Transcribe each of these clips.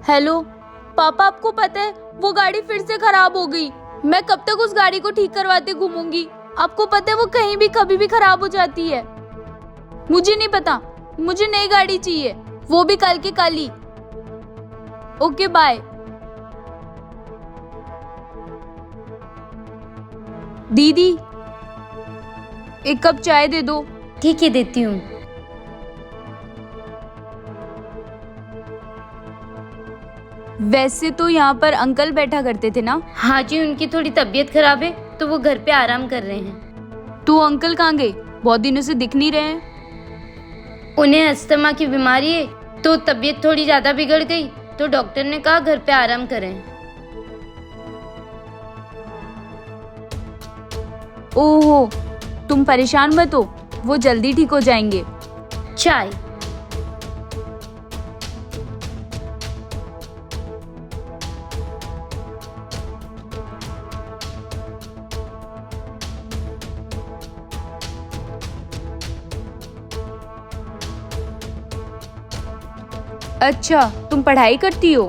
Hello पापा, आपको पता है वो गाड़ी फिर से खराब हो गई। मैं कब तक उस गाड़ी को ठीक करवाते घूमूंगी? आपको पता है वो कहीं भी कभी भी खराब हो जाती है। मुझे नहीं पता, मुझे नई गाड़ी चाहिए, वो भी कल के कल ही। Okay bye. दीदी, एक कप चाय दे दो। ठीक है, देती हूँ। वैसे तो यहाँ पर अंकल बैठा करते थे ना? हाँ जी, उनकी थोड़ी तबीयत खराब है तो वो घर पे आराम कर रहे हैं। तो अंकल कहाँ गए? बहुत दिनों से दिख नहीं रहे हैं। उन्हें अस्थमा की बीमारी है तो तबीयत थोड़ी ज्यादा बिगड़ गई तो डॉक्टर ने कहा घर पे आराम करें। ओहो, तुम परेशान मत हो, वो जल्दी ठीक हो जाएंगे। चाय। अच्छा, तुम पढ़ाई करती हो?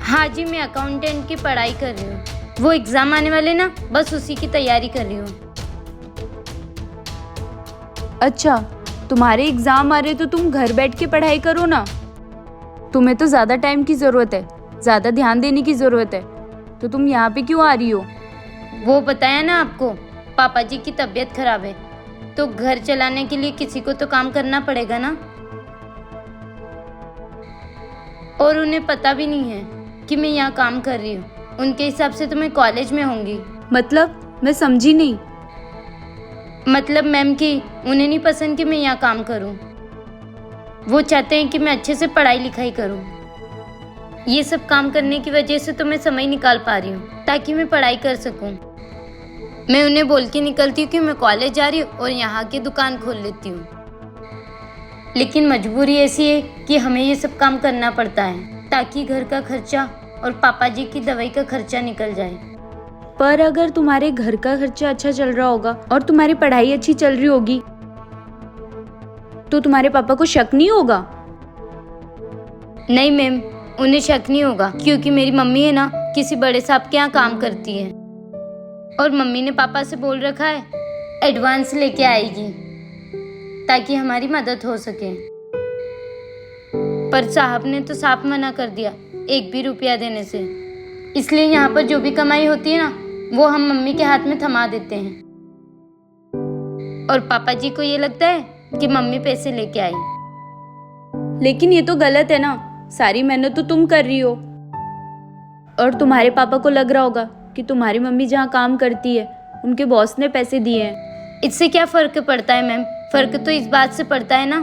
हाँ जी, मैं अकाउंटेंट की पढ़ाई कर रही हूँ। वो एग्जाम आने वाले ना, बस उसी की तैयारी कर रही हूँ। अच्छा, तुम्हारे एग्जाम आ रहे तो तुम घर बैठ के पढ़ाई करो ना। तुम्हें तो ज्यादा टाइम की जरूरत है, ज्यादा ध्यान देने की जरूरत है, तो तुम यहाँ पे क्यों आ रही हो? वो बताया ना आपको, पापा जी की तबीयत खराब है तो घर चलाने के लिए किसी को तो काम करना पड़ेगा ना। और उन्हें पता भी नहीं है कि मैं यहाँ काम कर रही हूँ। उनके हिसाब से तो मैं कॉलेज में होंगी। मतलब मैं समझी नहीं। मतलब मैम कि उन्हें नहीं पसंद कि मैं यहाँ काम करूँ। वो चाहते हैं कि मैं अच्छे से पढ़ाई लिखाई करूँ। ये सब काम करने की वजह से तो मैं समय निकाल पा रही हूँ ताकि मैं पढ़ाई कर सकूँ। मैं उन्हें बोल के निकलती हूँ कि मैं कॉलेज जा रही हूँ और यहाँ की दुकान खोल लेती हूँ, लेकिन मजबूरी ऐसी है कि हमें ये सब काम करना पड़ता है ताकि घर का खर्चा और पापा जी की दवाई का खर्चा निकल जाए। पर अगर तुम्हारे घर का खर्चा अच्छा चल रहा होगा और तुम्हारी पढ़ाई अच्छी चल रही होगी तो तुम्हारे पापा को शक नहीं होगा? नहीं मैम, उन्हें शक नहीं होगा क्योंकि मेरी मम्मी है ना, किसी बड़े साहब के यहाँ काम करती है और मम्मी ने पापा से बोल रखा है एडवांस लेके आएगी ताकि हमारी मदद हो सके। पर साहब ने तो साफ मना कर दिया एक भी रुपया देने से। इसलिए यहाँ पर जो भी कमाई होती है ना, वो हम मम्मी के हाथ में थमा देते हैं और पापा जी को ये लगता है कि मम्मी पैसे लेके आई। लेकिन ये तो गलत है ना, सारी मेहनत तो तुम कर रही हो और तुम्हारे पापा को लग रहा होगा कि तुम्हारी मम्मी जहाँ काम करती है उनके बॉस ने पैसे दिए हैं। इससे क्या फर्क पड़ता है मैम? फर्क तो इस बात से पड़ता है ना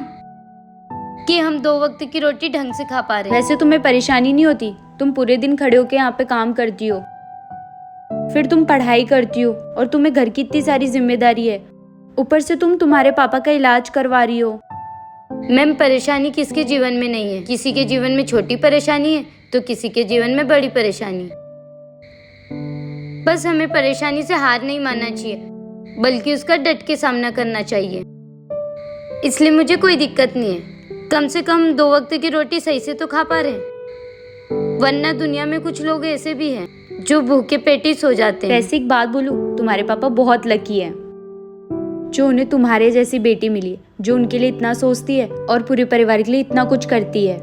कि हम 2 वक्त की रोटी ढंग से खा पा रहे हैं। वैसे तुम्हें परेशानी नहीं होती? तुम पूरे दिन खड़े होके यहाँ पे काम करती हो, फिर तुम पढ़ाई करती हो और तुम्हें घर की इतनी सारी जिम्मेदारी है, ऊपर से तुम तुम्हारे पापा का इलाज करवा रही हो। मैम, परेशानी किसके जीवन में नहीं है? किसी के जीवन में छोटी परेशानी है तो किसी के जीवन में बड़ी परेशानी। बस हमें परेशानी से हार नहीं मानना चाहिए बल्कि उसका डट के सामना करना चाहिए। इसलिए मुझे कोई दिक्कत नहीं है, कम से कम 2 वक्त की रोटी सही से तो खा पा रहे हैं। वरना दुनिया में कुछ लोग ऐसे भी हैं जो भूखे पेट ही सो जाते हैं। वैसे एक बात बोलूं, तुम्हारे पापा बहुत लकी है जो उन्हें तुम्हारे जैसी बेटी मिली जो उनके लिए इतना सोचती है और पूरे परिवार के लिए इतना कुछ करती है।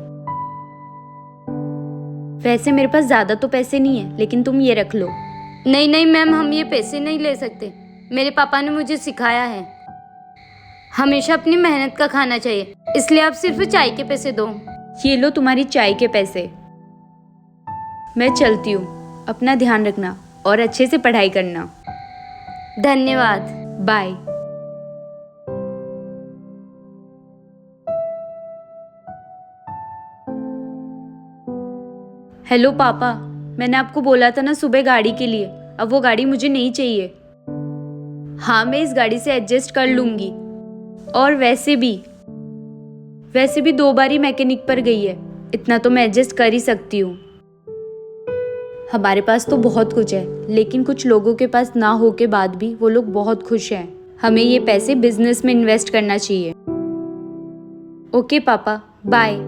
वैसे मेरे पास ज्यादा तो पैसे नहीं है, लेकिन तुम ये रख लो। नहीं नहीं मैम, हम ये पैसे नहीं ले सकते। मेरे पापा ने मुझे सिखाया है हमेशा अपनी मेहनत का खाना चाहिए, इसलिए आप सिर्फ चाय के पैसे दो। ये लो तुम्हारी चाय के पैसे। मैं चलती हूँ, अपना ध्यान रखना और अच्छे से पढ़ाई करना। धन्यवाद। बाय। हेलो पापा, मैंने आपको बोला था ना सुबह गाड़ी के लिए, अब वो गाड़ी मुझे नहीं चाहिए। हाँ, मैं इस गाड़ी से एडजस्ट कर लूंगी और वैसे भी 2 बार ही मैकेनिक पर गई है, इतना तो मैं एडजस्ट कर ही सकती हूँ। हमारे पास तो बहुत कुछ है, लेकिन कुछ लोगों के पास ना हो के बाद भी वो लोग बहुत खुश हैं। हमें ये पैसे बिजनेस में इन्वेस्ट करना चाहिए। ओके पापा, बाय।